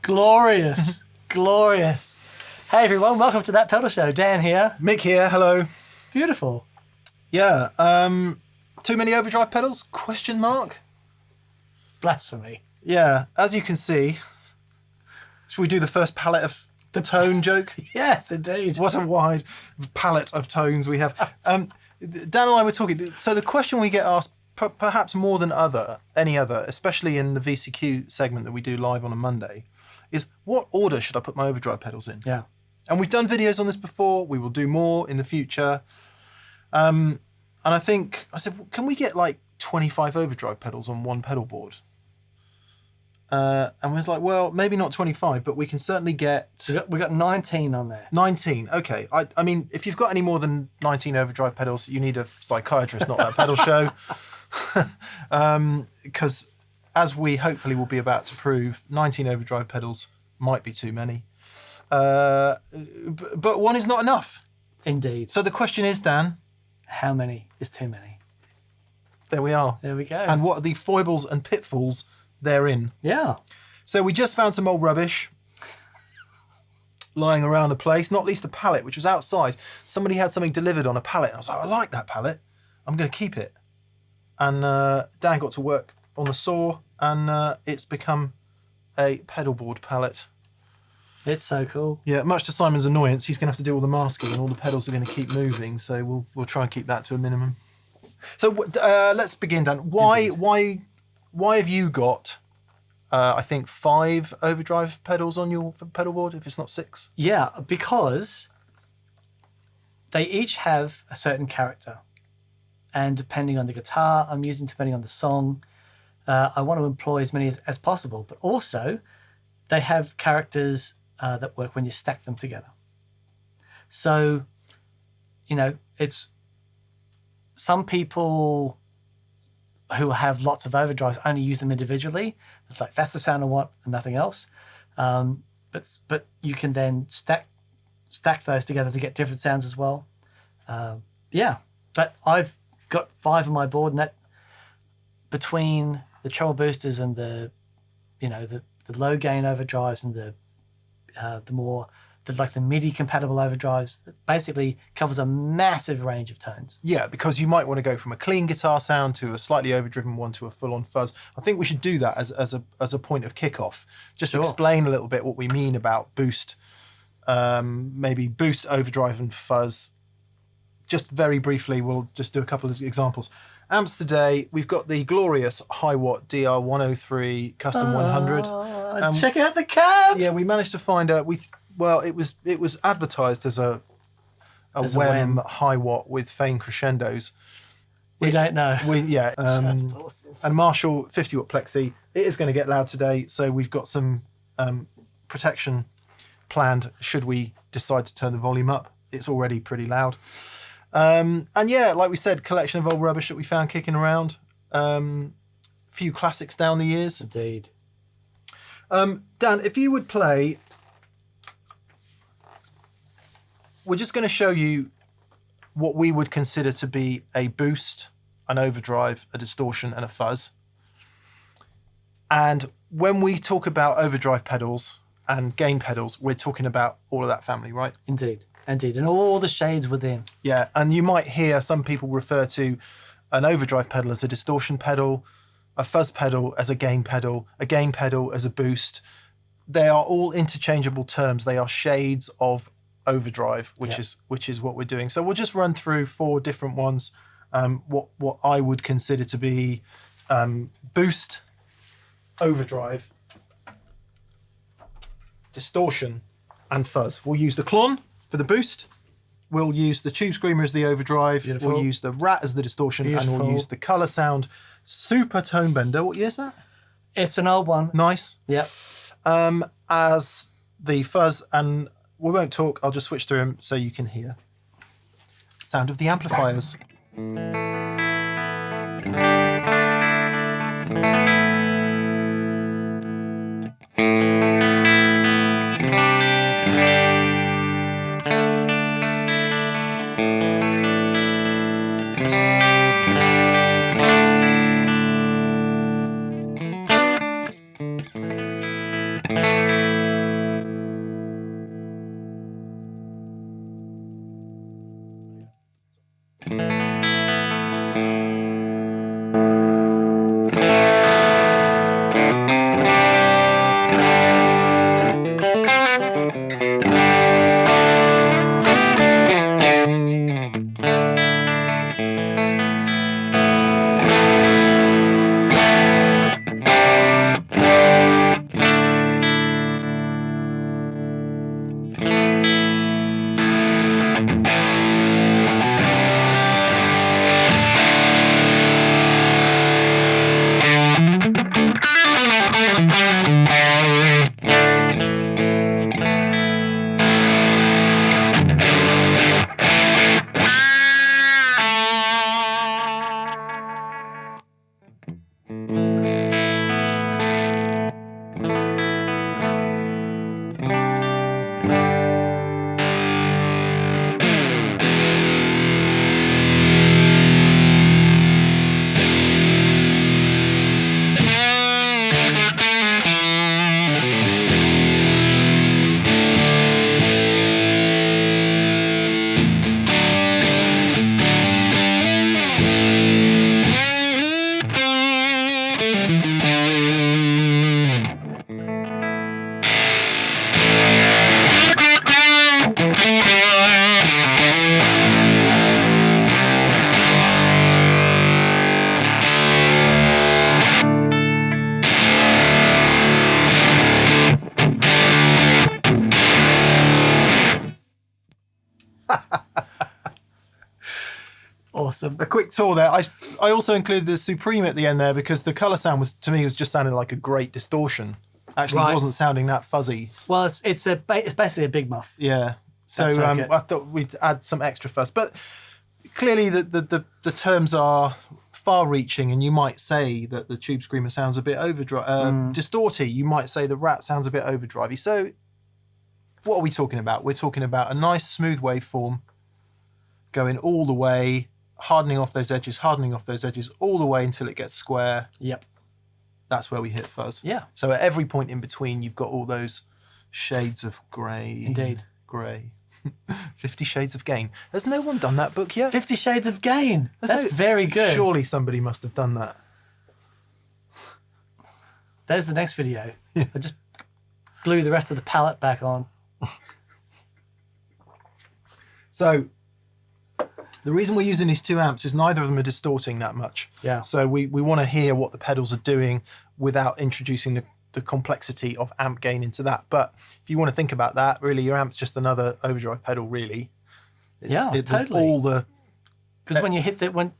Glorious. Glorious. Hey everyone, welcome to That Pedal Show. Dan here. Mick here, hello. Beautiful. Yeah, too many overdrive pedals? Question mark? Blasphemy. Yeah, as you can see, should we do the first palette of the tone joke? Yes, indeed. What a wide palette of tones we have. Dan and I were talking, so the question we get asked perhaps more than any other, especially in the VCQ segment that we do live on a Monday, is what order should I put my overdrive pedals in? Yeah. And we've done videos on this before, we will do more in the future. And I said, well, can we get like 25 overdrive pedals on one pedal board? And we was like, well, maybe not 25, but we can certainly get... We got 19 on there. 19, okay. I mean, if you've got any more than 19 overdrive pedals, you need a psychiatrist, not That Pedal Show. Because as we hopefully will be about to prove, 19 overdrive pedals might be too many. But one is not enough. Indeed. So the question is, Dan... How many is too many? There we are. There we go. And what are the foibles and pitfalls therein? Yeah. So we just found some old rubbish lying around the place, not least a pallet, which was outside. Somebody had something delivered on a pallet. And I was like, I like that pallet. I'm going to keep it. And Dan got to work on the saw, and it's become a pedalboard pallet. It's so cool. Yeah, much to Simon's annoyance, he's going to have to do all the masking, and all the pedals are going to keep moving. So we'll try and keep that to a minimum. So let's begin, Dan. Why have you got, I think, 5 overdrive pedals on your pedal board, if it's not 6? Yeah, because they each have a certain character. And depending on the guitar I'm using, depending on the song, I want to employ as many as possible. But also, they have characters that work when you stack them together. So, it's some people who have lots of overdrives only use them individually. It's like, that's the sound I want and nothing else. but you can then stack those together to get different sounds as well. Yeah, but I've got 5 on my board, and that between the treble boosters and the low gain overdrives and the MIDI compatible overdrives, that basically covers a massive range of tones. Yeah, because you might want to go from a clean guitar sound to a slightly overdriven one to a full-on fuzz. I think we should do that as a point of kickoff. Just Sure. explain a little bit what we mean about boost, maybe boost, overdrive, and fuzz. Just very briefly, we'll just do a couple of examples. Amps today, we've got the glorious high-watt DR103 Custom 100. Check out the cab! Yeah, we managed to find it was advertised as a As a WEM WEM. high-watt with feigned crescendos. We don't know. That's awesome. And Marshall 50-watt plexi. It is going to get loud today, so we've got some protection planned should we decide to turn the volume up. It's already pretty loud. And yeah, like we said, collection of old rubbish that we found kicking around. Few classics down the years. Indeed. Dan, if you would play, we're just going to show you what we would consider to be a boost, an overdrive, a distortion, and a fuzz. And when we talk about overdrive pedals and gain pedals, we're talking about all of that family, right? Indeed. And all the shades within. Yeah, and you might hear some people refer to an overdrive pedal as a distortion pedal, a fuzz pedal as a gain pedal as a boost. They are all interchangeable terms. They are shades of overdrive, which is what we're doing. So we'll just run through 4 different ones. What I would consider to be boost, overdrive, distortion, and fuzz. We'll use the Klon for the boost. We'll use the Tube Screamer as the overdrive. Beautiful. We'll use the Rat as the distortion. And Beautiful. we'll use the Colour Sound Super Tone Bender. What year is that? It's an old one. Nice. Yep. As the fuzz, and we won't talk, I'll just switch through them so you can hear. Sound of the amplifiers. Awesome. A quick tour there. I also included the Supreme at the end there because the colour sound was just sounding like a great distortion. Actually, Right. It wasn't sounding that fuzzy. Well, it's basically a big muff. Yeah. So That's okay. I thought we'd add some extra fuzz. But clearly the terms are far-reaching, and you might say that the Tube Screamer sounds a bit distorty. You might say the Rat sounds a bit overdrivey. So what are we talking about? We're talking about a nice smooth waveform going all the way, hardening off those edges, all the way until it gets square. Yep. That's where we hit fuzz. Yeah. So at every point in between, you've got all those shades of grey. Indeed. Grey. 50 Shades of Gain. Has no one done that book yet? 50 Shades of Gain. That's very good. Surely somebody must have done that. There's the next video. I just glue the rest of the palette back on. So the reason we're using these 2 amps is neither of them are distorting that much. Yeah. So we want to hear what the pedals are doing without introducing the complexity of amp gain into that. But if you want to think about that, really your amp's just another overdrive pedal, really. Totally. All the... Because when you hit that, when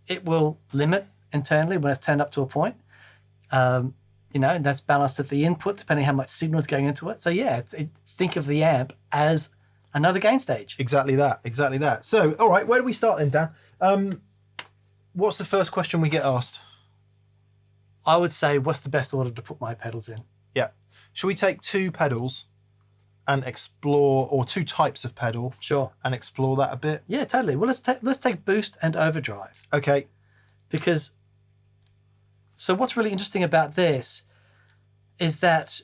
it will limit internally when it's turned up to a point. You know, and that's balanced at the input depending how much signal is going into it. So yeah, think of the amp as another gain stage. Exactly that. So, all right, where do we start then, Dan? What's the first question we get asked? I would say, what's the best order to put my pedals in? Yeah. Should we take 2 pedals and explore, or 2 types of pedal? Sure. And explore that a bit? Yeah, totally. Well, let's take boost and overdrive. Okay. Because, so what's really interesting about this is that,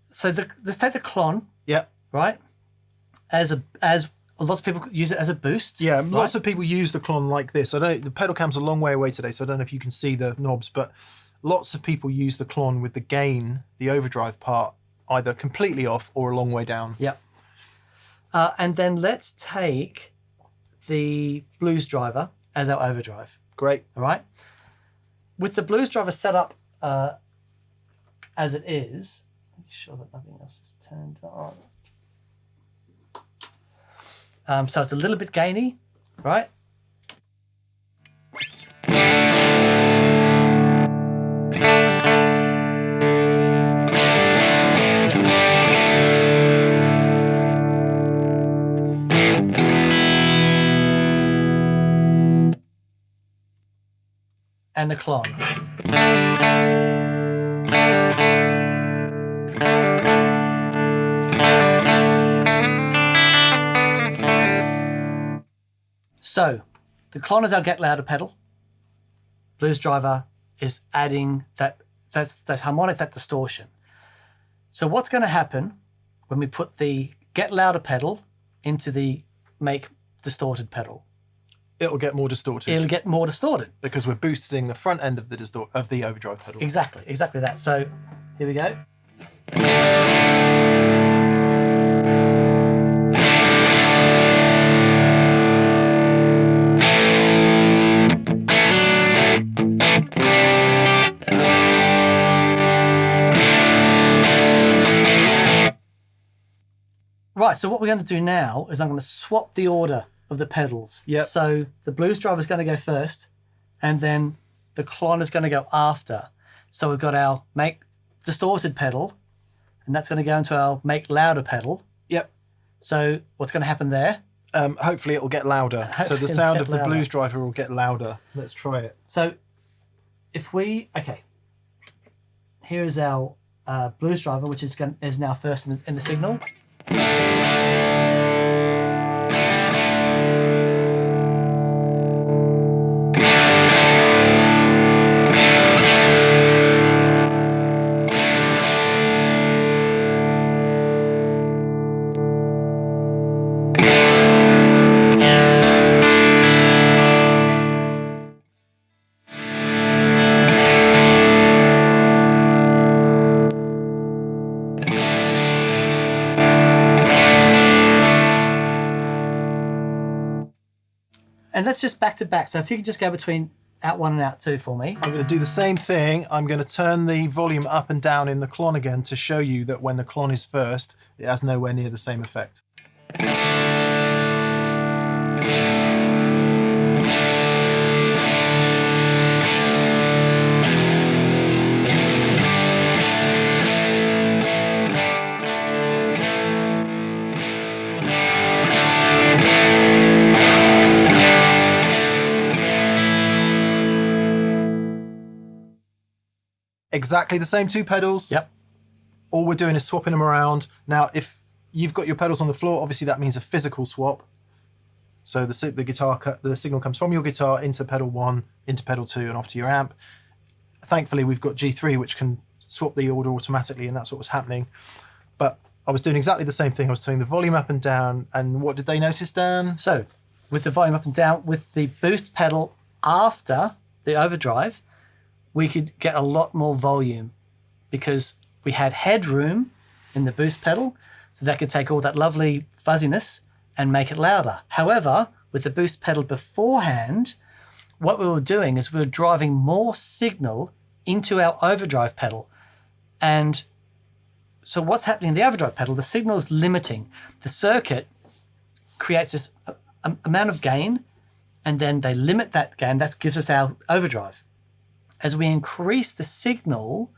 so let's take the clon. Yeah. Right? As lots of people use it as a boost. Yeah, right? Lots of people use the clon like this. The pedal cam's a long way away today, so I don't know if you can see the knobs, but lots of people use the clon with the gain, the overdrive part, either completely off or a long way down. Yeah. And then let's take the blues driver as our overdrive. Great. All right. With the blues driver set up as it is, make sure that nothing else is turned on. So it's a little bit gainy, right? And the clon. So, the clon is our get louder pedal. Blues driver is adding that's harmonic, that distortion. So what's going to happen when we put the get louder pedal into the make distorted pedal? It'll get more distorted. It'll get more distorted. Because we're boosting the front end of the overdrive pedal. Exactly that. So here we go. Right, so what we're going to do now is I'm going to swap the order of the pedals. Yep. So the blues driver is going to go first, and then the clon is going to go after. So we've got our make distorted pedal, and that's going to go into our make louder pedal. Yep. So what's going to happen there? Hopefully it'll get louder. So the sound of the blues driver will get louder. Let's try it. So if we, okay, here is our blues driver, which is now first in the signal. And let's just back to back. So if you could just go between out 1 and out 2 for me. I'm going to do the same thing. I'm going to turn the volume up and down in the clon again to show you that when the clon is first, it has nowhere near the same effect. Exactly the same 2 pedals. Yep. all we're doing is swapping them around. Now, if you've got your pedals on the floor, obviously that means a physical swap. So the signal comes from your guitar into pedal 1, into pedal 2, and off to your amp. Thankfully, we've got G3, which can swap the order automatically, and that's what was happening. But I was doing exactly the same thing. I was turning the volume up and down, and what did they notice, Dan? So, with the volume up and down, with the boost pedal after the overdrive, we could get a lot more volume because we had headroom in the boost pedal, so that could take all that lovely fuzziness and make it louder. However, with the boost pedal beforehand, what we were doing is we were driving more signal into our overdrive pedal. And so what's happening in the overdrive pedal, the signal is limiting. The circuit creates this amount of gain, and then they limit that gain. That gives us our overdrive. As we increase the signal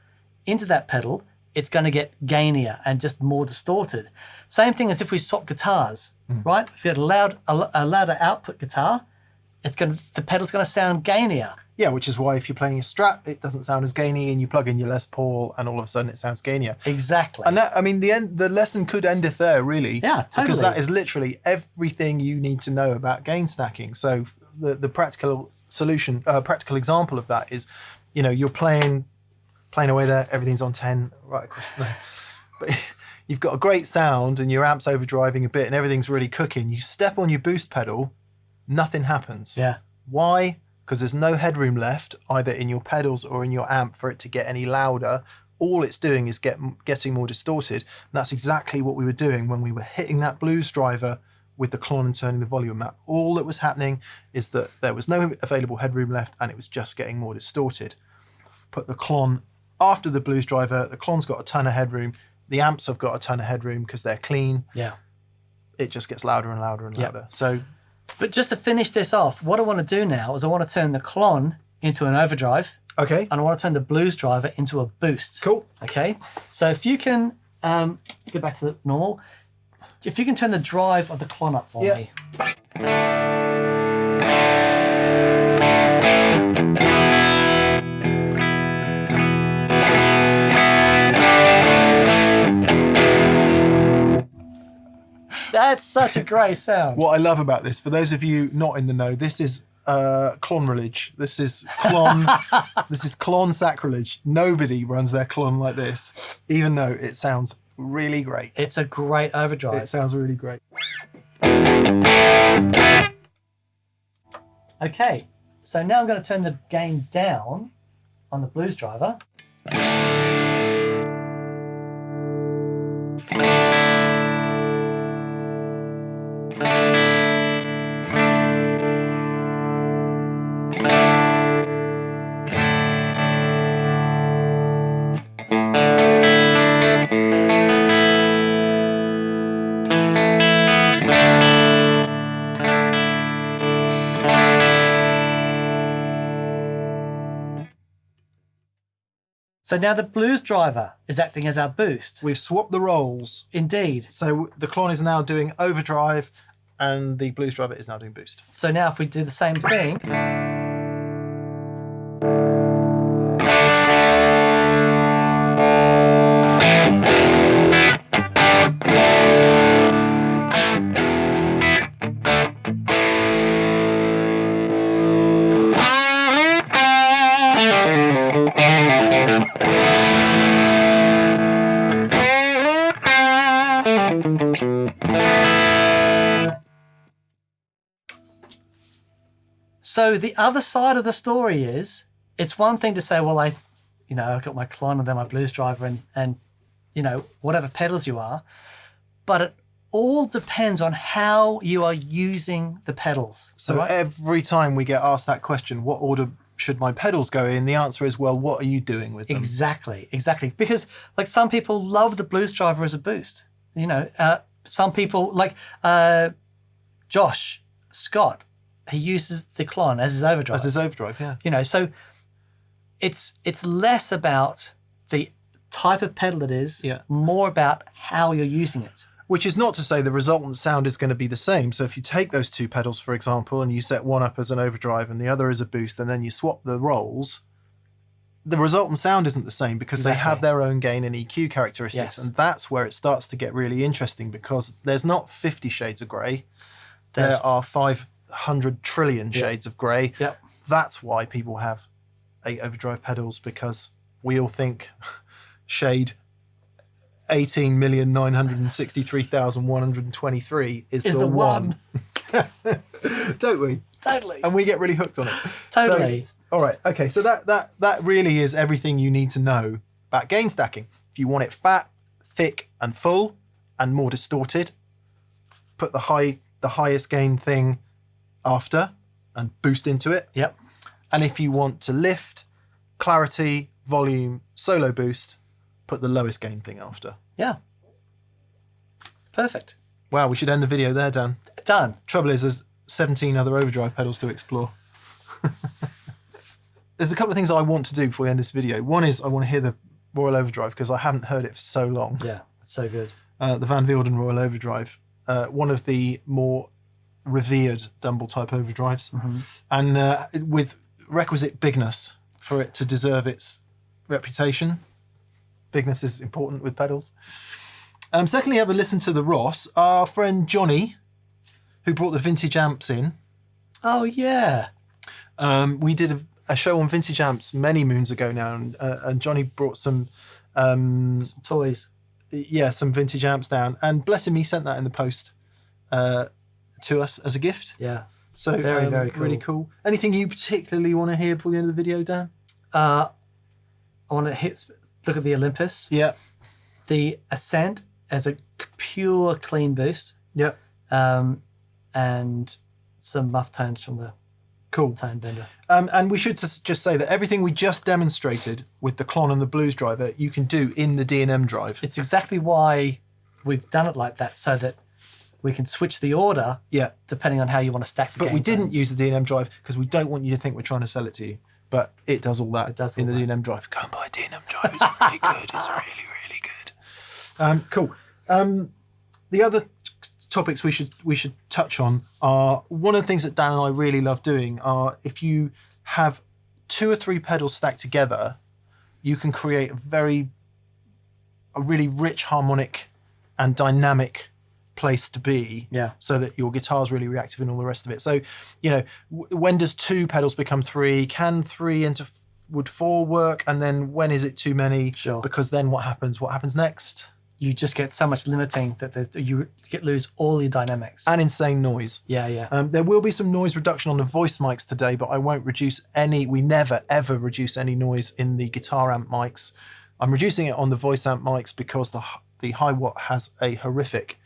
into that pedal, it's going to get gainier and just more distorted. Same thing as if we swap guitars, right? If you had a louder output guitar, the pedal's going to sound gainier. Yeah, which is why if you're playing a Strat, it doesn't sound as gainy, and you plug in your Les Paul, and all of a sudden it sounds gainier. Exactly. And that, I mean, the lesson could endeth there, really. Yeah, totally. Because that is literally everything you need to know about gain stacking. So the practical solution, practical example of that is, you're playing away there, everything's on 10 right across. No. But you've got a great sound, and your amp's overdriving a bit, and everything's really cooking. You step on your boost pedal, nothing happens. Yeah. Why? Because there's no headroom left, either in your pedals or in your amp, for it to get any louder. All it's doing is getting more distorted. And that's exactly what we were doing when we were hitting that blues driver with the clon and turning the volume up. All that was happening is that there was no available headroom left, and it was just getting more distorted. Put the clon after the blues driver, the clon's got a ton of headroom. The amps have got a ton of headroom because they're clean. Yeah. It just gets louder and louder and louder. So, but just to finish this off, what I want to do now is I want to turn the clon into an overdrive. Okay. And I want to turn the blues driver into a boost. Cool. Okay. So if you can go back to the normal, if you can turn the drive of the clon up for me. That's such a great sound. What I love about this, for those of you not in the know, this is clonrilage. This is clon. This is clon sacrilege. Nobody runs their clon like this, even though it sounds really great. It's a great overdrive. It sounds really great. Okay, so now I'm going to turn the gain down on the blues driver. So now the blues driver is acting as our boost. We've swapped the roles. Indeed. So the clon is now doing overdrive, and the blues driver is now doing boost. So now if we do the same thing. So the other side of the story is, it's one thing to say, well, I've got my clon and then my blues driver and whatever pedals you are, but it all depends on how you are using the pedals. So right? Every time we get asked that question, what order should my pedals go in? The answer is, well, what are you doing with them? Exactly. Because like some people love the blues driver as a boost. Some people like Josh Scott, he uses the clon as his overdrive. As his overdrive, yeah. So it's less about the type of pedal it is, more about how you're using it. Which is not to say the resultant sound is going to be the same. So if you take those two pedals, for example, and you set one up as an overdrive and the other as a boost, and then you swap the roles, the resultant sound isn't the same because they have Exactly. their own gain and EQ characteristics. Yes. And that's where it starts to get really interesting because there's not 50 shades of grey. There's- There are 500 trillion shades of grey. Yep. That's why people have 8 overdrive pedals, because we all think shade 18,963,123 is the one. Don't we? Totally. And we get really hooked on it. Totally. So, all right. Okay. So that really is everything you need to know about gain stacking. If you want it fat, thick, and full, and more distorted, put the highest gain thing after and boost into it. Yep. And if you want to lift, clarity, volume, solo boost, put the lowest gain thing after. Yeah. Perfect. Wow, we should end the video there, Dan. Done. Trouble is, there's 17 other overdrive pedals to explore. There's a couple of things I want to do before we end this video. One is I want to hear the Royal Overdrive because I haven't heard it for so long. Yeah. It's so good. The Van Weelden Royal Overdrive, one of the more revered Dumble type overdrives, and with requisite bigness for it to deserve its reputation. Bigness is important with pedals. Secondly, have a listen to the Ross. Our friend Johnny, who brought the vintage amps in. Oh, yeah. We did a show on vintage amps many moons ago now, and Johnny brought some Toys. some vintage amps down, and bless him, he sent that in the post to us as a gift. Yeah. So Very cool. really cool. Anything you particularly want to hear before the end of the video, Dan? I want to look at the Olympus. Yeah, The Ascent as a pure clean boost. yeah, And some muff tones from the cool. tone bender. And we should just say that everything we just demonstrated with the Klon and the Blues driver, you can do in the D&M drive. It's exactly why we've done it like that, so that we can switch the order Yeah, depending on how you want to stack the but we gain didn't tones. use the D&M drive because we don't want you to think we're trying to sell it to you. But it does all that does in all the that. D&M drive. Go and buy a D&M drive. It's really good. It's really good. Cool. The other topics we should touch on are, one of the things that Dan and I really love doing are, if you have 2 or 3 pedals stacked together, you can create a really rich harmonic and dynamic place to be. Yeah. So that your guitar's really reactive and all the rest of it. So, you know, when does 2 pedals become 3? Can 3 would 4 work? And then when is it too many? Sure. Because then what happens? What happens next? You just get so much limiting that lose all your dynamics. And insane noise. Yeah. There will be some noise reduction on the voice mics today, but I won't reduce any. We never, ever reduce any noise in the guitar amp mics. I'm reducing it on the voice amp mics because the high watt has a horrific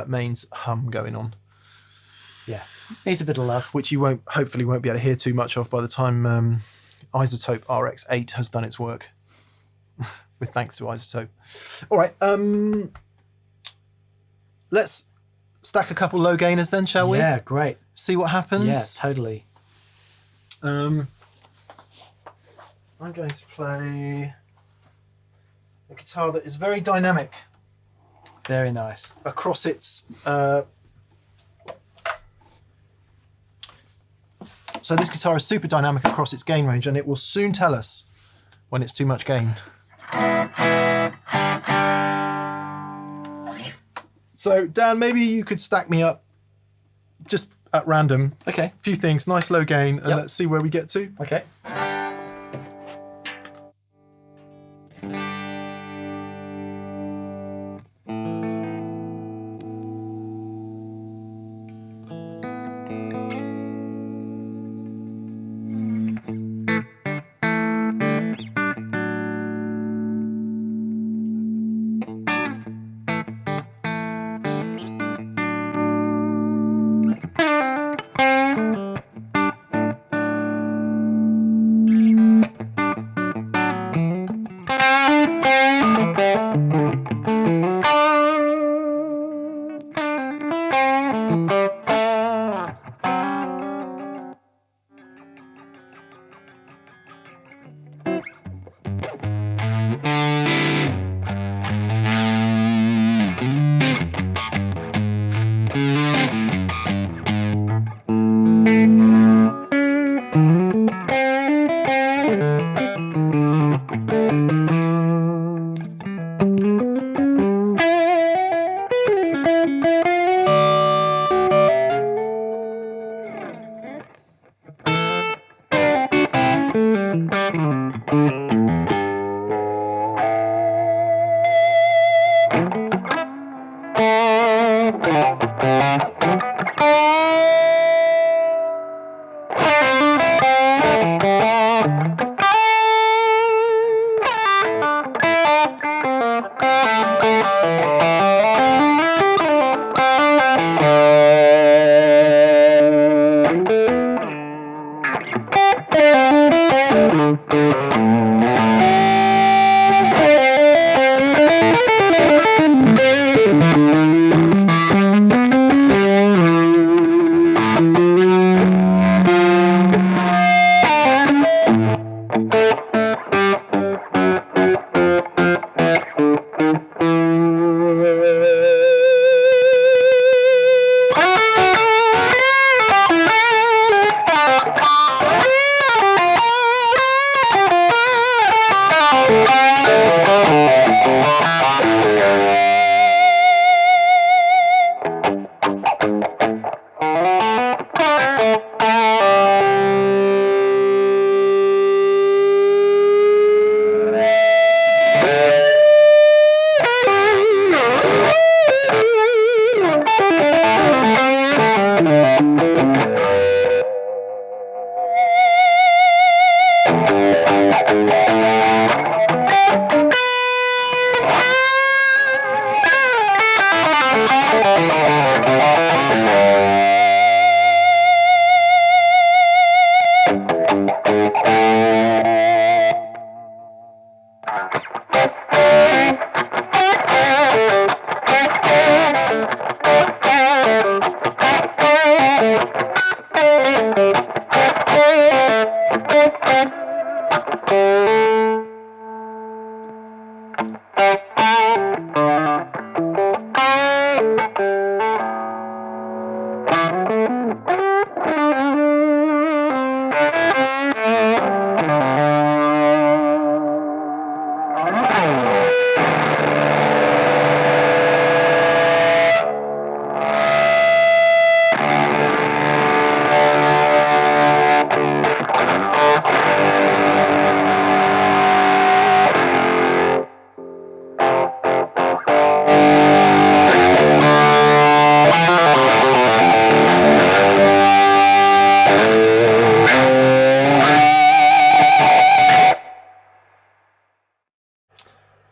mains hum going on, Yeah. Needs a bit of love. which you hopefully won't be able to hear too much of by the time Isotope RX8 has done its work. With thanks to Isotope. All right, let's stack a couple low gainers then, shall we? Yeah, great. See what happens. Yeah, totally. I'm going to play a guitar that is very dynamic Very nice. across its. So this guitar is super dynamic across its gain range, and it will soon tell us when it's too much gain. So Dan, maybe you could stack me up just at random. Okay. A few things, nice low gain, and Yep. let's see where we get to. Okay.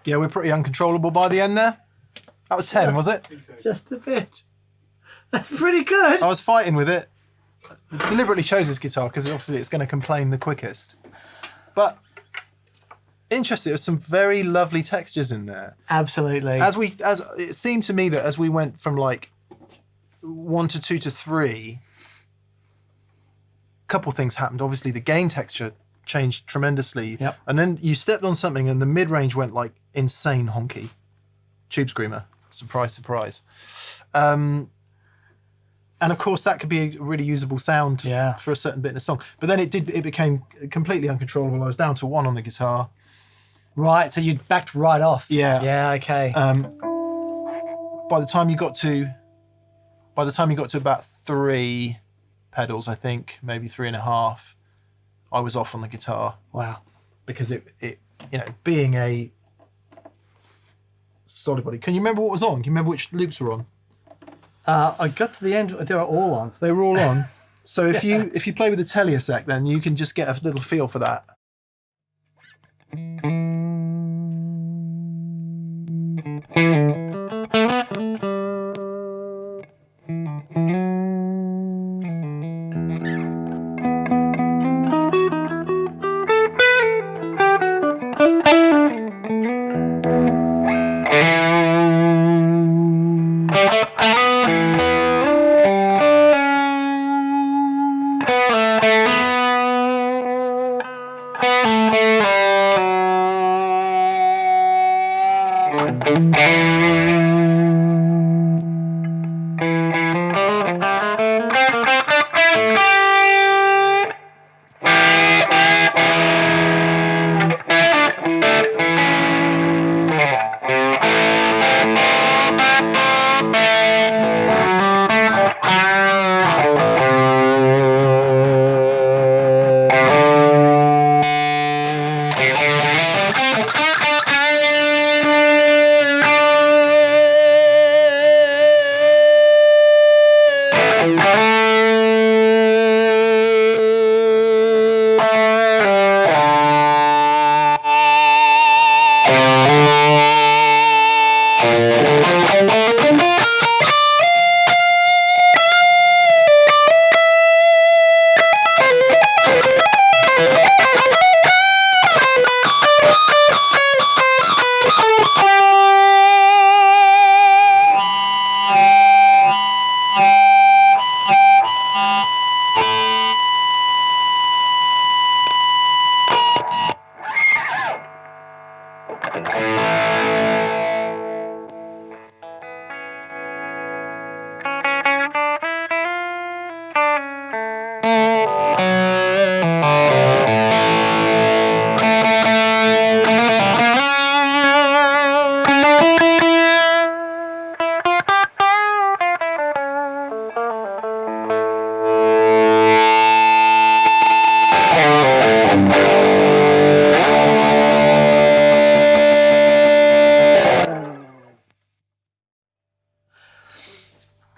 Yeah, we're pretty uncontrollable by the end there. That was 10, was it? Just a bit. That's pretty good. I was fighting with it. Deliberately chose this guitar because obviously it's going to complain the quickest. But interesting, there's some very lovely textures in there. Absolutely. As it seemed to me that as we went from like 1 to 2 to 3, a couple things happened. Obviously, the gain texture changed tremendously. Yep. And then you stepped on something and the mid-range went like insane honky. Tube screamer. Surprise, surprise. And of course that could be a really usable sound for a certain bit in a song. But then it became completely uncontrollable. I was down to 1 on the guitar. Right, so you backed right off. Yeah. Yeah, okay. By the time you got to about 3 pedals, I think, maybe 3.5, I was off on the guitar. Wow. Because it being a solid body. Can you remember what was on? Can you remember which loops were on? I got to the end, they were all on. They were all on. So if you play with the Telecaster, then you can just get a little feel for that.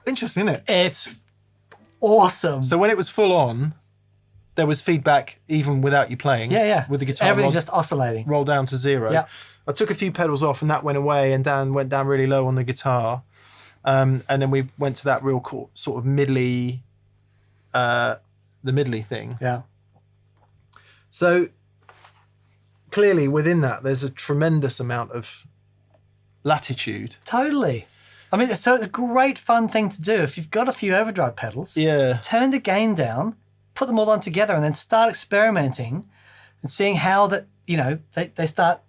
Interesting, isn't it? It's awesome. So when it was full on, there was feedback even without you playing. Yeah. With the guitar Everything's just oscillating. rolled down to 0. Yeah. I took a few pedals off and that went away, and Dan went down really low on the guitar. And then we went to that real sort of middly, the middly thing. Yeah. So clearly within that, there's a tremendous amount of latitude. Totally. I mean, so it's a great fun thing to do. If you've got a few overdrive pedals, Yeah. turn the gain down, put them all on together, and then start experimenting and seeing how that, they start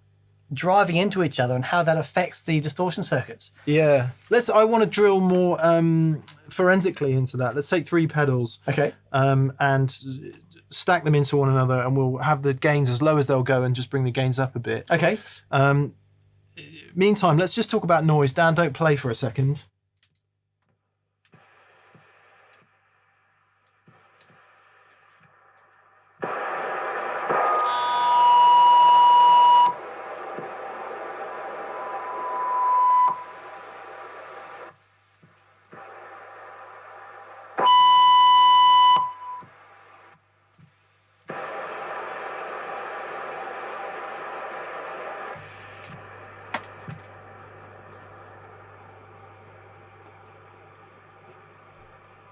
driving into each other and how that affects the distortion circuits. Yeah. I want to drill more forensically into that. Let's take 3 pedals. Okay. And stack them into one another, and we'll have the gains as low as they'll go and just bring the gains up a bit. Okay. Meantime, let's just talk about noise. Dan, don't play for a second.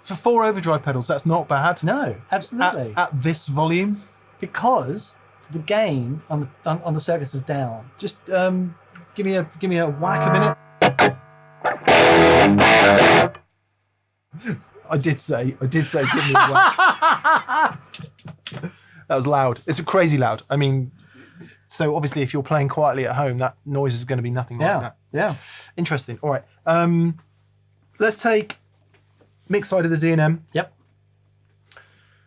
For 4 overdrive pedals, that's not bad. No, absolutely. At this volume. Because the gain on the circuits is down. Just give me a whack a minute. I did say give me a whack. That was loud. It's crazy loud. I mean, so obviously if you're playing quietly at home, that noise is going to be nothing like that. Yeah. Interesting. All right. Let's take mix side of the D&M. Yep.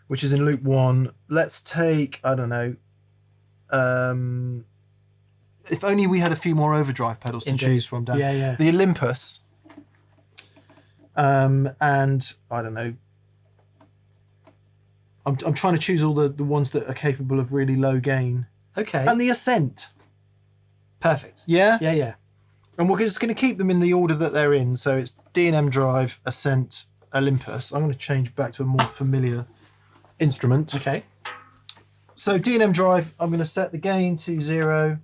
Which is in loop 1. Let's take, I don't know, if only we had a few more overdrive pedals to choose from, Dan. Yeah. The Olympus, and I don't know, I'm trying to choose all the ones that are capable of really low gain. Okay. And the Ascent. Perfect. Yeah? Yeah. And we're just going to keep them in the order that they're in. So it's D&M Drive, Ascent, Olympus. I'm going to change back to a more familiar instrument. Okay. So D&M Drive, I'm going to set the gain to 0.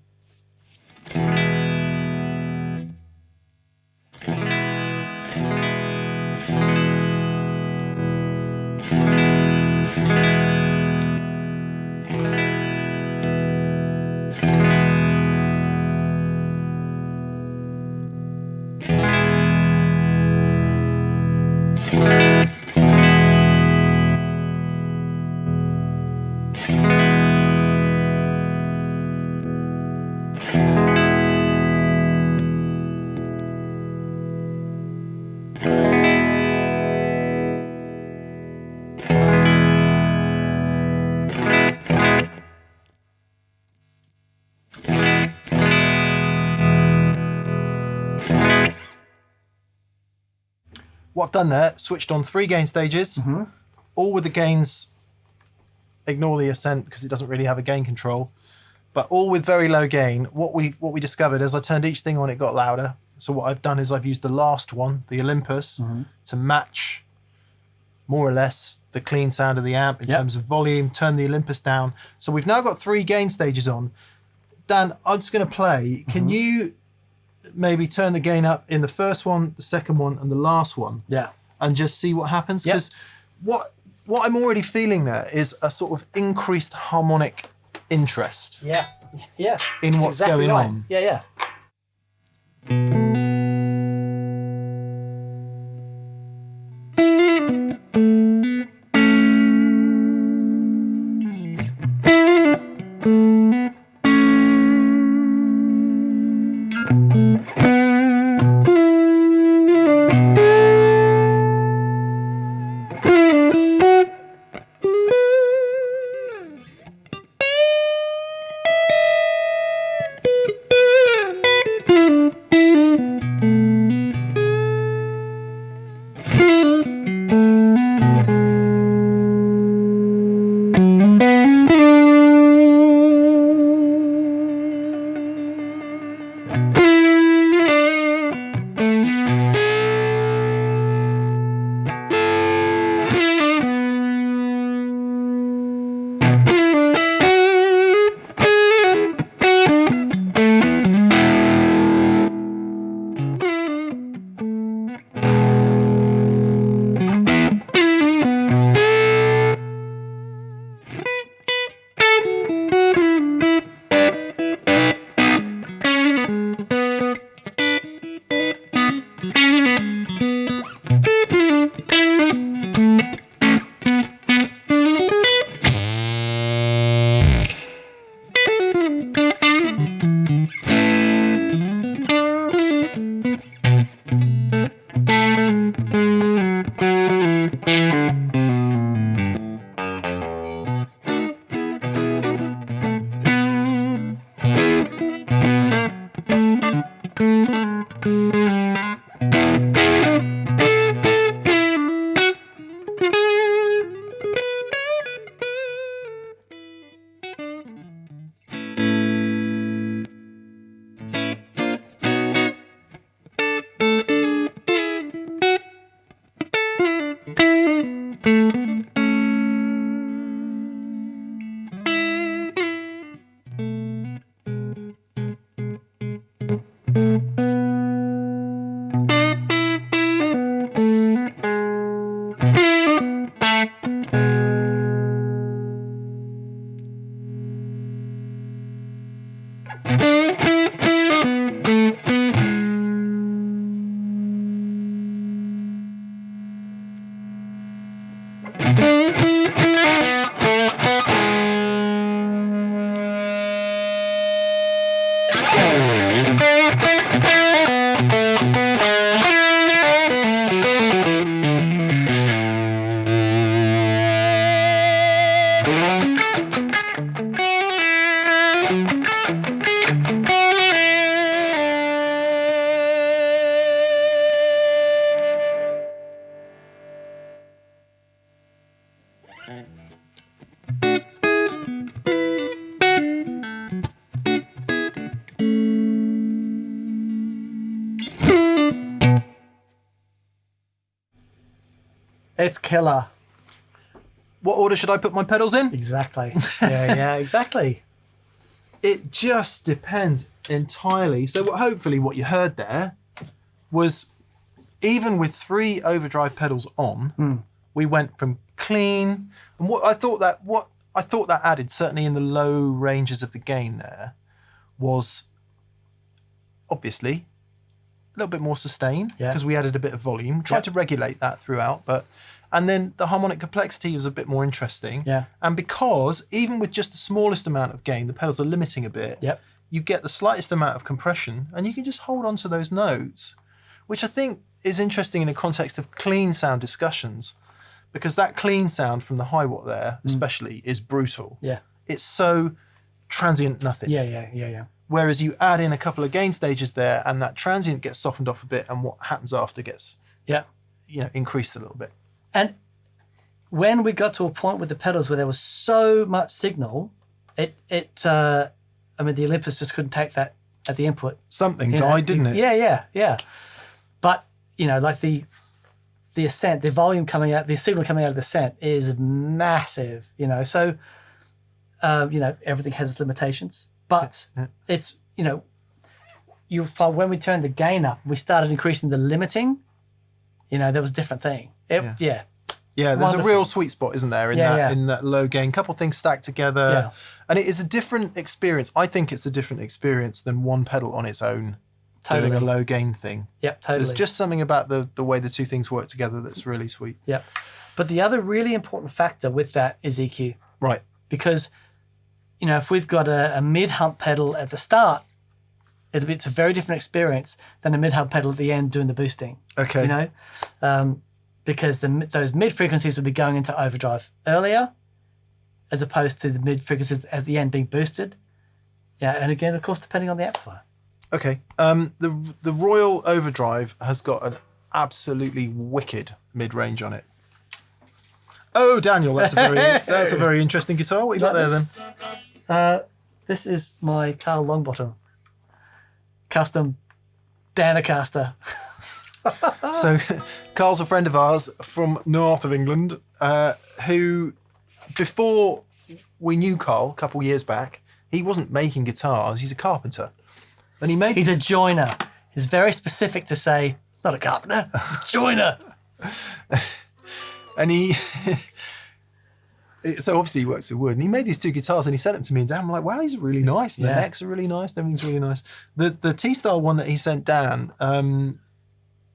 What I've done there, switched on 3 gain stages, all with the gains, ignore the Ascent because it doesn't really have a gain control, but all with very low gain. What we discovered as I turned each thing on, it got louder. So what I've done is I've used the last one, the Olympus, to match more or less the clean sound of the amp in terms of volume, turn the Olympus down. So we've now got 3 gain stages on. Dan, I'm just going to play. Can you maybe turn the gain up in the first one, the second one, and the last one? Yeah. And just see what happens? Because what I'm already feeling there is a sort of increased harmonic interest. Yeah. In That's what's exactly going right. on. Yeah. It's killer. What order should I put my pedals in? Exactly. Yeah, exactly. It just depends entirely. So hopefully what you heard there was, even with 3 overdrive pedals on, we went from clean, and what I thought that added, certainly in the low ranges of the gain there, was obviously a little bit more sustain, because we added a bit of volume, tried to regulate that throughout, and then the harmonic complexity was a bit more interesting. Yeah. And because even with just the smallest amount of gain, the pedals are limiting a bit, you get the slightest amount of compression, and you can just hold on to those notes, which I think is interesting in the context of clean sound discussions, because that clean sound from the high watt there, especially, is brutal. Yeah. It's so transient nothing. Yeah. Whereas you add in a couple of gain stages there, and that transient gets softened off a bit, and what happens after gets increased a little bit. And when we got to a point with the pedals where there was so much signal, the Olympus just couldn't take that at the input. Something died, didn't it? Yeah. But, like the Ascent, the volume coming out, the signal coming out of the Ascent is massive, So, everything has its limitations. But it's, you'll find when we turned the gain up, we started increasing the limiting, there was a different thing. Yeah, there's wonderful. a real sweet spot, isn't there, in that low gain? Couple things stacked together, and it is a different experience. I think it's a different experience than one pedal on its own doing a low gain thing. Yep, totally. There's just something about the way the two things work together that's really sweet. Yep. But the other really important factor with that is EQ. Right. Because, if we've got a mid-hump pedal at the start, it's a very different experience than a mid-hump pedal at the end doing the boosting. Okay. Because those mid frequencies will be going into overdrive earlier, as opposed to the mid frequencies at the end being boosted. Yeah, and again, of course, depending on the amplifier. Okay. The Royal Overdrive has got an absolutely wicked mid range on it. Oh, Daniel, that's a very interesting guitar. What you got there then? This is my Carl Longbottom custom Telecaster. So Carl's a friend of ours from north of England, who, before we knew Carl a couple of years back, he wasn't making guitars, he's a carpenter. And he's a joiner. It's very specific to say, not a carpenter, a joiner. And so obviously he works with wood, and he made these 2 guitars and he sent them to me, and Dan, I'm like, wow, these are really nice. And the necks are really nice, everything's really nice. The T-style one that he sent Dan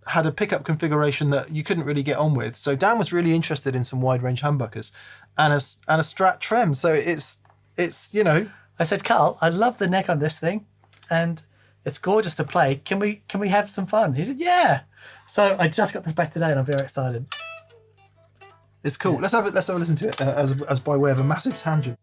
had a pickup configuration that you couldn't really get on with. So Dan was really interested in some wide range humbuckers and a Strat trem. So it's I said, Carl, I love the neck on this thing, and it's gorgeous to play. Can we have some fun? He said, yeah. So I just got this back today, and I'm very excited. It's cool. Yeah. Let's have a listen to it as by way of a massive tangent.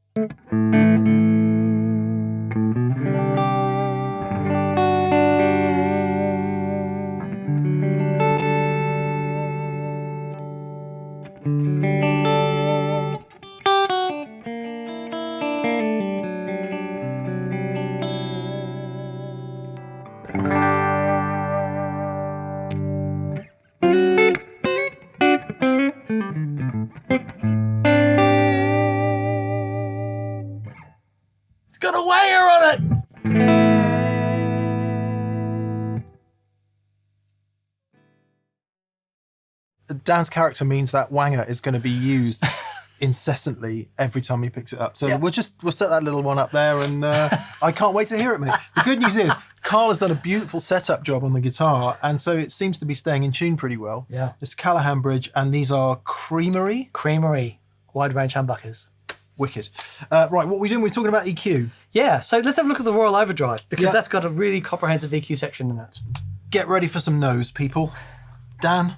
Got a wanger on it. Dan's character means that wanger is going to be used incessantly every time he picks it up. So we'll set that little one up there, and I can't wait to hear it, mate. The good news is Carl has done a beautiful setup job on the guitar, and so it seems to be staying in tune pretty well. Yeah. It's Callahan bridge, and these are Creamery wide range humbuckers. Wicked. Right, what are we doing? We're talking about EQ. Yeah, so let's have a look at the Royal Overdrive, because that's got a really comprehensive EQ section in it. Get ready for some no's, people. Dan.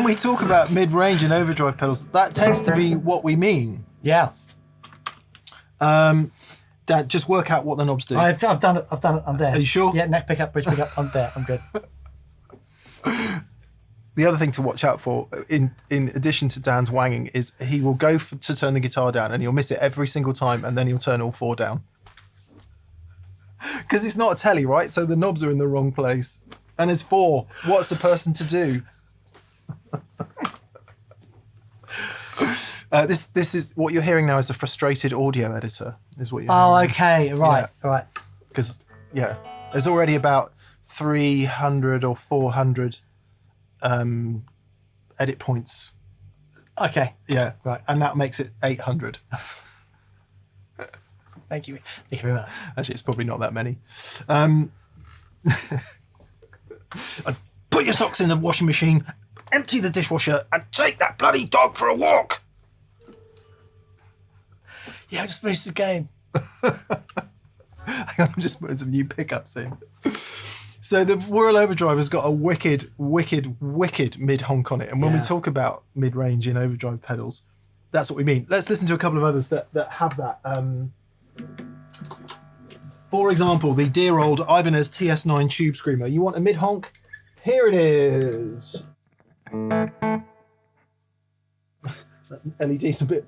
when we talk about mid-range and overdrive pedals, that tends to be what we mean. Yeah. Dad, just work out what the knobs do. I've done it. I'm there. Are you sure? Yeah, neck pickup, bridge pickup. I'm there. I'm good. The other thing to watch out for, in addition to Dan's wanging, is he will go to turn the guitar down and he'll miss it every single time, and then he'll turn all 4 down. Because it's not a telly, right? So the knobs are in the wrong place. And there's 4. What's the person to do? This is what you're hearing now is a frustrated audio editor, is what you're hearing. Okay. Right. Yeah. Right. Because, there's already about 300 or 400 edit points. Okay. Yeah. Right. And that makes it 800. Thank you. Thank you very much. Actually, it's probably not that many. Put your socks in the washing machine, empty the dishwasher, and take that bloody dog for a walk. Yeah, I just finished the game. Hang on, I'm just putting some new pickups in. So the Whirl Overdrive has got a wicked mid-honk on it. And when we talk about mid-range in overdrive pedals, that's what we mean. Let's listen to a couple of others that have that. For example, the dear old Ibanez TS9 Tube Screamer. You want a mid-honk? Here it is. LED's a bit...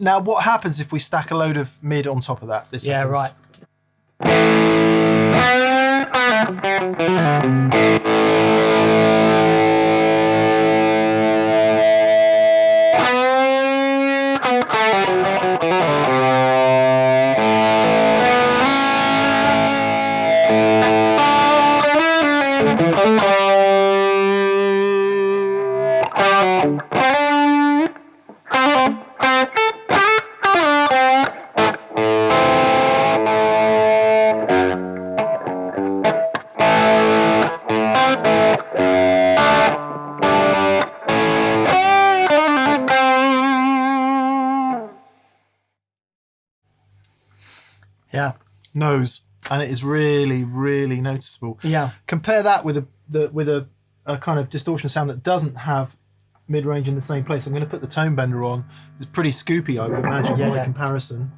Now, what happens if we stack a load of mid on top of that? This happens. Yeah. Nose, and it is really, really noticeable. Yeah. Compare that with a kind of distortion sound that doesn't have mid-range in the same place. I'm going to put the tone bender on. It's pretty scoopy, I would imagine, by comparison.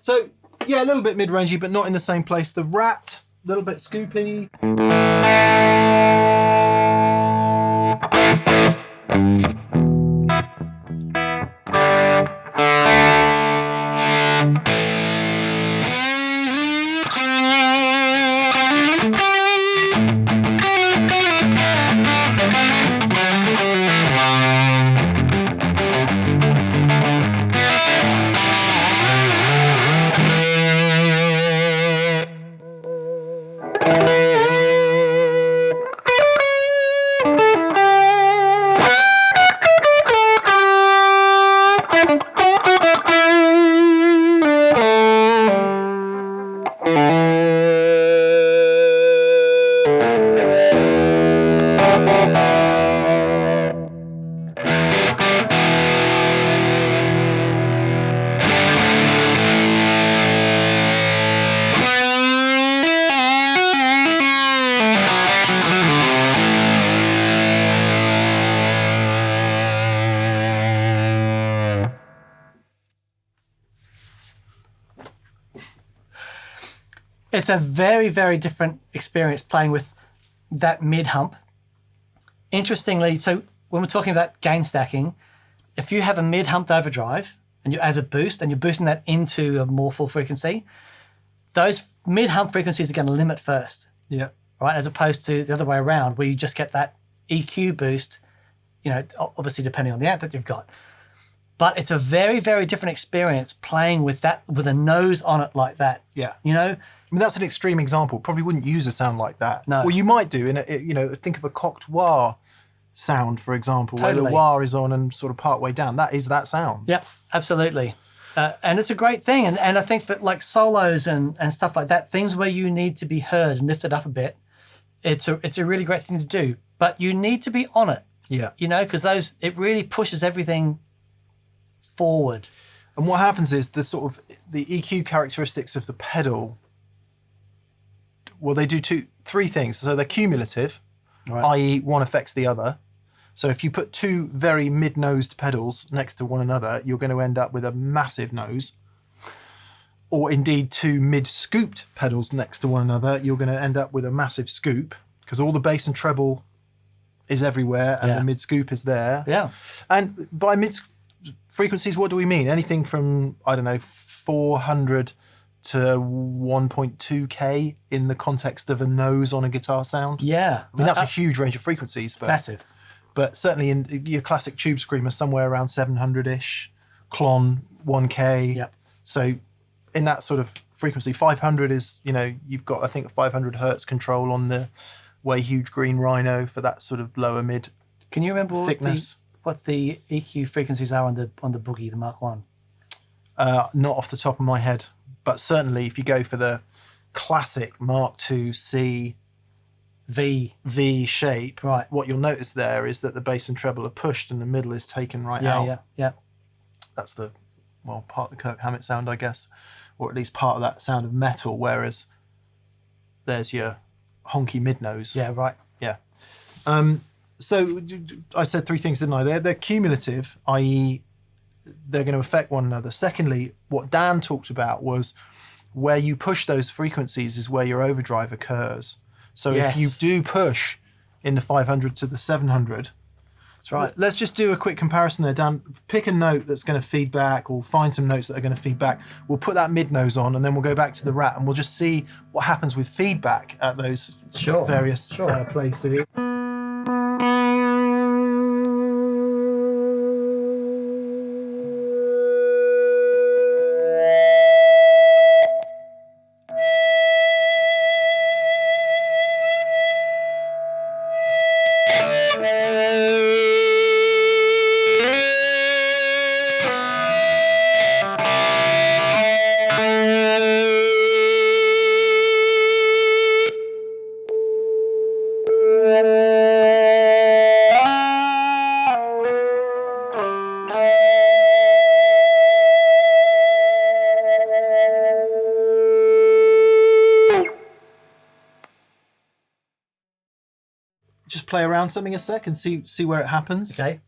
So, yeah, a little bit mid-rangey, but not in the same place. The Rat, a little bit scoopy. It's a very, very different experience playing with that mid hump interestingly, so when we're talking about gain stacking, if you have a mid-humped overdrive and you add a boost and you're boosting that into a more full frequency, those mid-hump frequencies are going to limit first. Yeah. Right, as opposed to the other way around, where you just get that EQ boost, obviously depending on the amp that you've got. But it's a very, very different experience playing with that, with a nose on it like that. Yeah. I mean, that's an extreme example. Probably wouldn't use a sound like that. No. Well, you might do think of a cocked wah sound, for example, Totally. where the wah is on and sort of part way down. That is that sound. Yeah, absolutely. And it's a great thing. And I think for like solos and stuff like that, things where you need to be heard and lifted up a bit, it's a really great thing to do. But you need to be on it. Yeah. Because it really pushes everything forward. And what happens is the EQ characteristics of the pedal, well, they do three things. So they're cumulative, Right. i.e. one affects the other. So if you put two very mid-nosed pedals next to one another, you're going to end up with a massive nose. Or indeed two mid-scooped pedals next to one another, you're going to end up with a massive scoop, because all the bass and treble is everywhere and the mid-scoop is there. Yeah. And by mid-frequencies, what do we mean? Anything from, 400 to 1.2K in the context of a nose on a guitar sound. Yeah. I mean, that's a huge range of frequencies. But, massive. But certainly in your classic tube screamer, somewhere around 700-ish, Klon, 1K. Yep. So in that sort of frequency, 500 is, you've got, I think, a 500 hertz control on the Way Huge Green Rhino for that sort of lower mid Can you remember thickness. what the EQ frequencies are on the Boogie, the Mark 1? Not off the top of my head, but certainly if you go for the classic Mark II C V shape, Right. what you'll notice there is that the bass and treble are pushed and the middle is taken right out. Yeah. That's part of the Kirk Hammett sound, I guess, or at least part of that sound of metal, whereas there's your honky mid-nose. Yeah, right. Yeah. So I said three things, didn't I? They're cumulative, i.e. they're going to affect one another. Secondly, what Dan talked about was where you push those frequencies is where your overdrive occurs. So if you do push in the 500 to the 700, That's right. let's just do a quick comparison there, Dan. Pick a note that's going to feed back, or find some notes that are going to feed back. We'll put that mid nose on, and then we'll go back to the Rat, and we'll just see what happens with feedback at those various places. Just play around something a sec and see where it happens. Okay.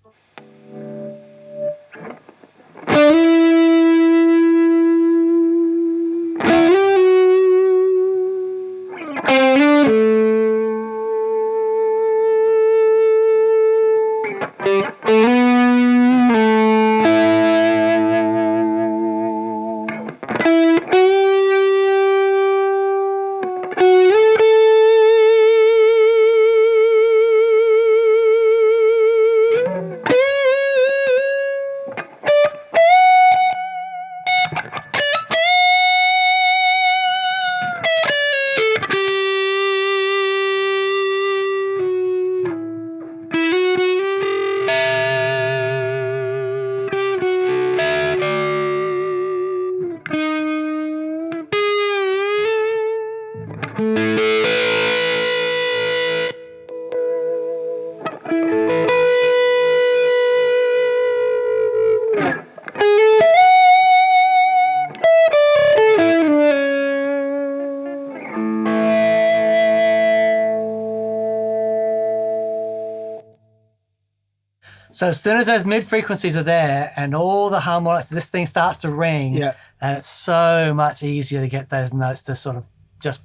So as soon as those mid frequencies are there and all the harmonics, this thing starts to ring, and it's so much easier to get those notes to sort of just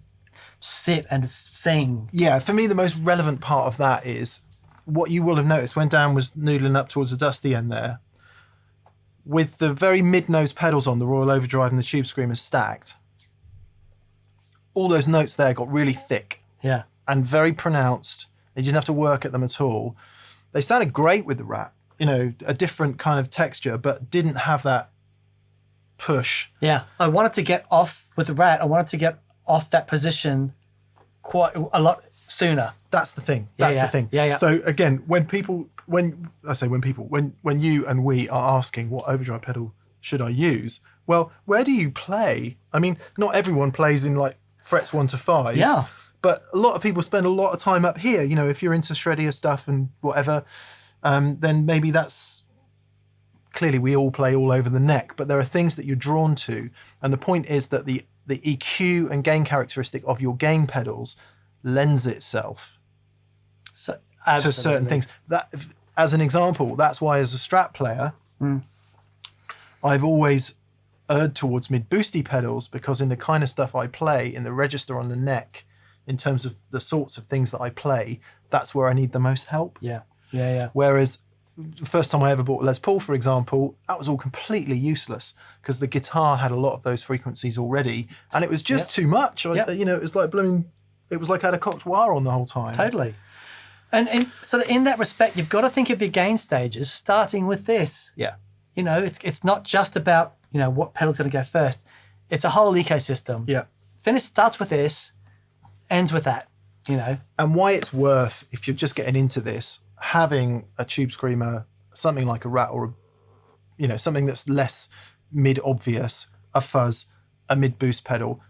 sit and sing. Yeah, for me, the most relevant part of that is what you will have noticed when Dan was noodling up towards the dusty end there, with the very mid-nose pedals on, the Royal Overdrive and the Tube Screamer stacked, all those notes there got really thick Yeah. and very pronounced. You didn't have to work at them at all. They sounded great with the Rat, you know, a different kind of texture, but didn't have that push. Yeah. I wanted to get off with the Rat. I wanted to get off that position quite a lot sooner. That's the thing. That's the thing. Yeah. So again, when you and we are asking what overdrive pedal should I use, well, where do you play? I mean, not everyone plays in like frets 1 to 5. Yeah. But a lot of people spend a lot of time up here. You know, if you're into shreddier stuff and whatever, then maybe that's clearly we all play all over the neck. But there are things that you're drawn to, and the point is that the EQ and gain characteristic of your gain pedals lends itself So, to certain things. That, as an example, that's why as a Strat player, I've always erred towards mid-boosty pedals, because in the kind of stuff I play, in the register on the neck, in terms of the sorts of things that I play, that's where I need the most help. Yeah. Whereas the first time I ever bought a Les Paul, for example, that was all completely useless because the guitar had a lot of those frequencies already, and it was just too much. You know, it was like blooming. It was like I had a cocked wire on the whole time. Totally. And sort of in that respect, you've got to think of your gain stages starting with this. Yeah. You know, it's not just about, you know, what pedal's going to go first. It's a whole ecosystem. Yeah. Finish starts with this, ends with that, you know. And why it's worth, if you're just getting into this, having a Tube Screamer, something like a Rat, or you know, something that's less mid-obvious, a fuzz, a mid-boost pedal,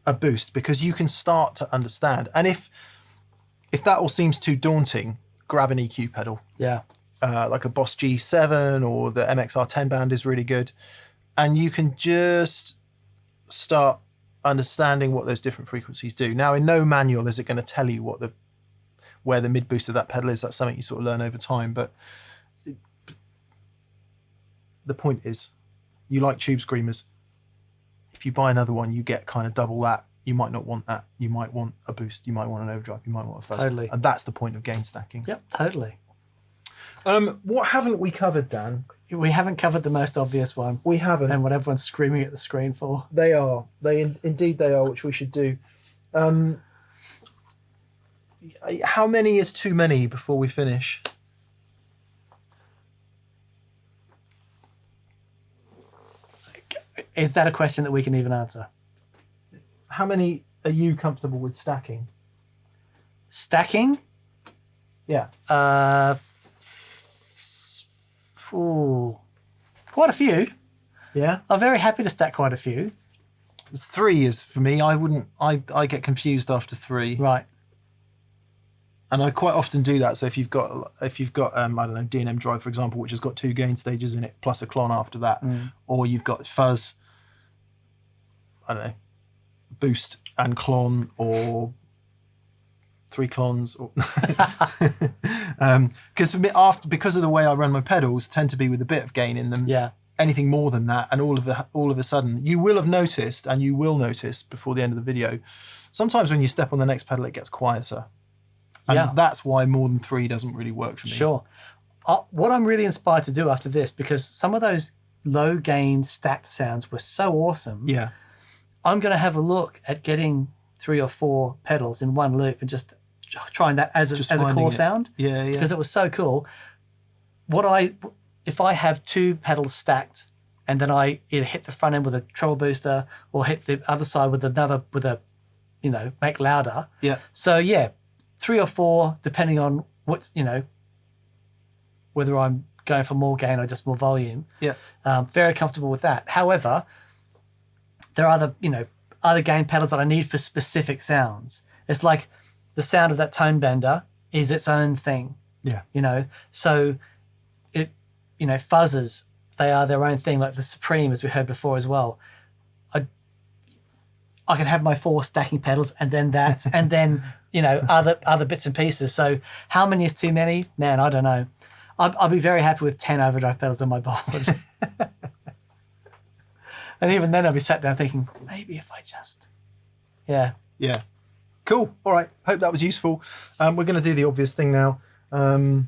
a boost, because you can start to understand. And if that all seems too daunting, grab an EQ pedal. Yeah. Like a Boss G7 or the MXR 10 band is really good. And you can just start understanding what those different frequencies do. Now, in no manual is it going to tell you where the mid boost of that pedal is. That's something you sort of learn over time. But the point is, you like Tube Screamers. If you buy another one, you get kind of double that. You might not want that. You might want a boost. You might want an overdrive. You might want a fuzz. Totally. And that's the point of gain stacking. Yep, totally. What haven't we covered, Dan? We haven't covered the most obvious one. We haven't. And what everyone's screaming at the screen for. They are. Indeed they are, which we should do. How many is too many before we finish? Is that a question that we can even answer? How many are you comfortable with stacking? Stacking? Yeah. Quite a few. Yeah. I'm very happy to stack quite a few. 3 is for me. I get confused after 3. Right. And I quite often do that. So if you've got I don't know, D&M Drive, for example, which has got 2 gain stages in it plus a clon after that, or you've got fuzz, I don't know, boost and clon, or 3 clons, or because for me, because of the way I run my pedals, tend to be with a bit of gain in them. Yeah. Anything more than that, and all of a sudden, you will have noticed, and you will notice before the end of the video, sometimes when you step on the next pedal, it gets quieter. And that's why more than 3 doesn't really work for me. Sure. What I'm really inspired to do after this, because some of those low gain stacked sounds were so awesome. Yeah. I'm going to have a look at getting 3 or 4 pedals in one loop and just trying that as a core sound. Yeah. Because it was so cool. If I have 2 pedals stacked and then I either hit the front end with a treble booster or hit the other side with a, you know, make louder. Yeah. So yeah, 3 or 4, depending on what, you know, whether I'm going for more gain or just more volume. Yeah. Very comfortable with that. However, there are other gain pedals that I need for specific sounds. It's like the sound of that tone bender is its own thing. Yeah. You know, so fuzzes, they are their own thing, like the Supreme, as we heard before as well. I can have my 4 stacking pedals and then that, and then, you know, other bits and pieces. So how many is too many? Man, I don't know. I'll be very happy with 10 overdrive pedals on my board. And even then I'll be sat down thinking, maybe if I just, yeah. Yeah. Cool. All right. Hope that was useful. We're going to do the obvious thing now. Go.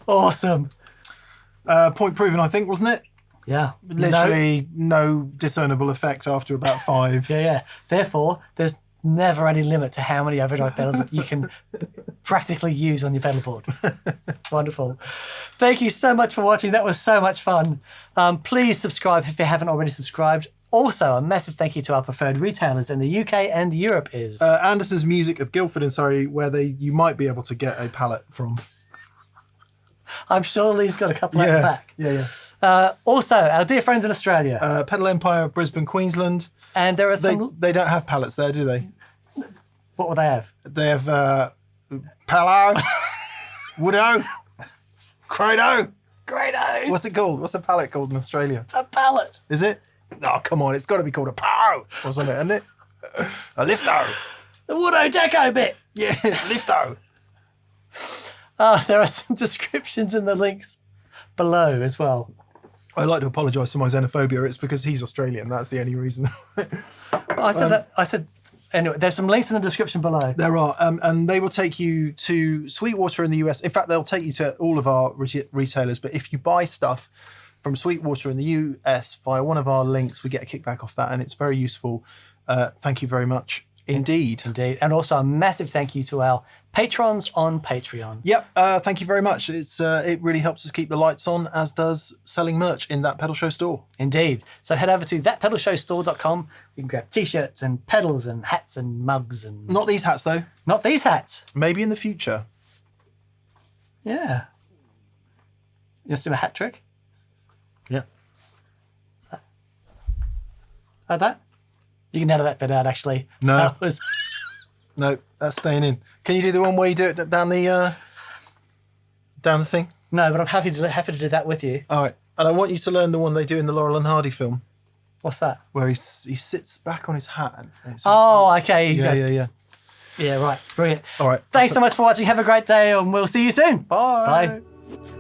Awesome. Point proven, I think, wasn't it? Yeah. Literally no discernible effect after about 5. Yeah. Therefore, there's never any limit to how many overdrive pedals that you can practically use on your pedal board. Wonderful. Thank you so much for watching. That was so much fun. Please subscribe if you haven't already subscribed. Also, a massive thank you to our preferred retailers in the UK and Europe is... Anderson's Music of Guildford in Surrey, where you might be able to get a pallet from. I'm sure Lee's got a couple at the back. Yeah. Also, our dear friends in Australia. Pedal Empire of Brisbane, Queensland. And there are some... They don't have pallets there, do they? What will they have? They have Palo, Woodo, Credo. What's it called? What's a pallet called in Australia? A pallet. Is it? No, come on. It's got to be called a Pow or something, isn't it? A Lifto. The Woodo Deco bit. Yeah, Lifto. There are some descriptions in the links below as well. I'd like to apologise for my xenophobia. It's because he's Australian. That's the only reason. I said anyway, there's some links in the description below. There are, and they will take you to Sweetwater in the US. In fact, they'll take you to all of our retailers. But if you buy stuff from Sweetwater in the US via one of our links, we get a kickback off that, and it's very useful. Thank you very much indeed. Indeed. And also a massive thank you to our patrons on Patreon. Yep, thank you very much. It really helps us keep the lights on, as does selling merch in That Pedal Show store. Indeed. So head over to thatpedalshowstore.com. You can grab t-shirts and pedals and hats and mugs and... Not these hats, though. Not these hats. Maybe in the future. Yeah. You want to do a hat trick? Yeah. Like that? You can edit that bit out, actually. No. That was... No, that's staying in. Can you do the one where you do it down the thing? No, but I'm happy to do that with you. All right. And I want you to learn the one they do in the Laurel and Hardy film. What's that? Where he sits back on his hat. And it's okay. Yeah. Yeah, right. Brilliant. All right. Thanks so much for watching. Have a great day, and we'll see you soon. Bye. Bye.